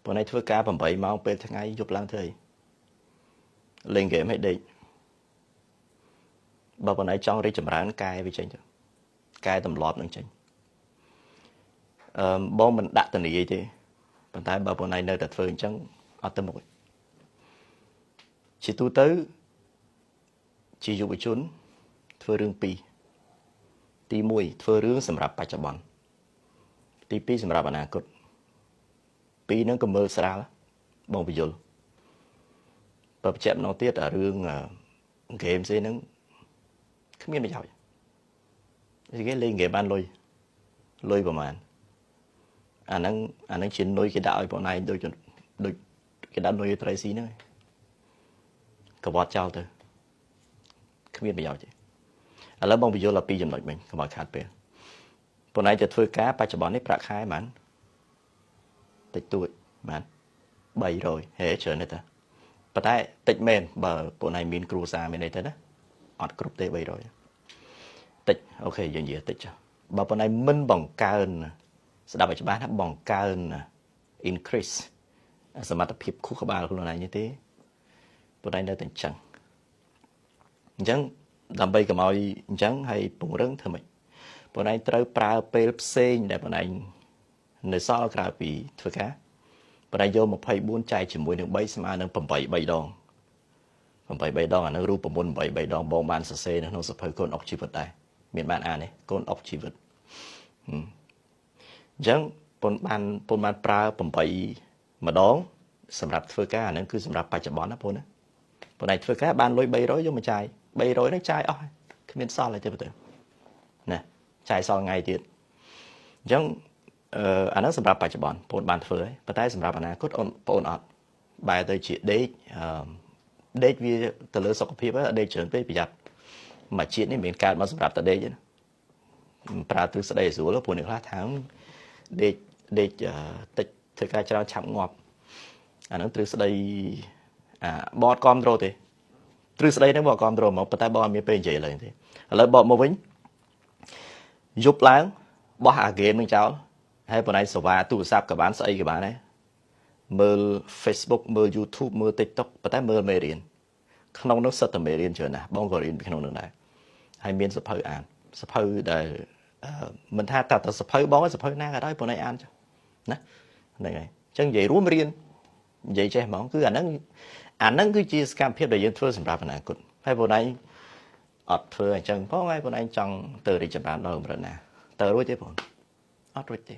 bọn này thưa cá bằng 7 máu bên thằng ấy giúp làm thế lên game hay đi bà bọn này trong đi chậm rãi cài với tranh cài tầm lọpនឹងចេញបងមិនដាក់តនីយទេប៉ុន្តែបើបងណៃនៅតែធ្វើអញ្ចឹងអត់ទៅមុខជាទូទៅជាយុវជនធ្វើរឿងពីរទី1ធ្វើរឿងសម្រាប់បច្ចុប្បន្នទី2សម្រាប់អនាគតពីរហ្នឹងក៏មើលស្រាលបងបញ្យល់បើបញ្ជាក់ម្ដងទៀតរឿងហ្គេមស្អីហ្នឹងគ្មានប្រយោជន៍គេលេងហ្គេមបានលុយប្រហែលអាហ្នឹងជានុយគេដាក់ឲ្យបងណៃដូចគេដាក់នុយត្រីស៊ីហ្នឹងកវត្តចោលទៅគ្មានប្រយោជន៍ទេឥឡូវបងបញ្យល់ដល់ពីរចំណុចមិញកុំឲ្យខាតពេលបងណៃจะធ្វើការបច្ចុប្បន្ននេះប្រាក់ខែបានតិចតួចបាន300ហេច្រើនទេតាប៉ុន្តែតិចមែនបើបងណៃមានគ្រួសារមានអីទៅណាអត់គ្រប់ទេ300តិចអូខេយើងនិយាយតិចចុះបើបងណៃមិនបង្កើនស្ដាប់ឲ្យច្បាស់ណាបង្កើន increase សមត្ថភាពខួរក្បាលខ្លួនឯងទេបងណៃនៅតែអញ្ចឹងដើម្បីកុំឲ្យអញ្ចឹងហើយពង្រឹងធ្វើម៉េចបងឯងត្រូវប្រើពេលផ្សេងដែលបងឯងនៅសល់ក្រៅពីធ្វើការបងឯងយក24ចែកជាមួយនឹង3ស្មើនឹង8 3ដង8 3ដងអានឹងរូបមន្ត8 3ដងបងបានសរសេរនៅក្នុងសភៅកូនអុកជីវិតដែរមានបានអានទេកូនអុកជីវិតអញ្ចឹងបងបានប្រើ8ម្ដងសម្រាប់ធ្វើការអានឹងគឺសម្រាប់បច្ចុប្បន្នណាបងណាបងឯងធ្វើការបានលុយ300យកមកចាយ300ហ្នឹងចាយអស់គ្មានសល់អីទេទៅណាចាយសល់ថ្ងៃទៀតអញ្ចឹងអាហ្នឹងសម្រាប់បច្ចុប្បន្នបងបានធ្វើហើយប៉ុន្តែសម្រាប់អនាគតបងអត់បែរទៅជាដេកវាទៅលើសុខភាពដេកច្រើនពេកប្រយ័ត្នមួយជាតិនេះមិនកើតមកសម្រាប់តែដេកទេណាប្រើទ្រឹស្ដីស្រួលព្រោះអ្នកខ្លះថាដេកតិចធ្វើការច្រើនឆាប់ងាប់អាហ្នឹងទ្រឹស្ដីបតគ្រប់ត្រូលទេទ្រឹស្ដីហ្នឹងបងគ្រប់ត្រូលមកប៉ុន្តែបងអត់មានពេលនិយាយឡើយទេឥឡូវបកមកវិញយប់ឡើងបោះអាហ្គេមនឹងចោលហើយបងឯងសេវាទូរស័ព្ទក៏បានស្អីក៏បានដែរមើល Facebook មើល YouTube មើល TikTok ប៉ុន្តែមើលមេរៀនក្នុងនោះសិតតែមេរៀនច្រើនណាស់បងក៏រៀនពីក្នុងនោះដែរហើយមានសភៅអានសភៅដែលមិនថាតែសភៅបងសភៅណាក៏ដោយបងឯងអានចុះណាហ្នឹងហើយអញ្ចឹងនិយាយរួមរៀននិយាយចេះហ្មងគឺអាហ្នឹងគឺជាសកម្មភាពដែលយើងធ្វើសម្រាប់អនាគតហើយបងឯងអត់ធ្វើអញ្ចឹងផងហើយបងឯងចង់ទៅរីកចម្រើនដល់កម្រិតណាទៅរួចទេបងអត់រួចទេ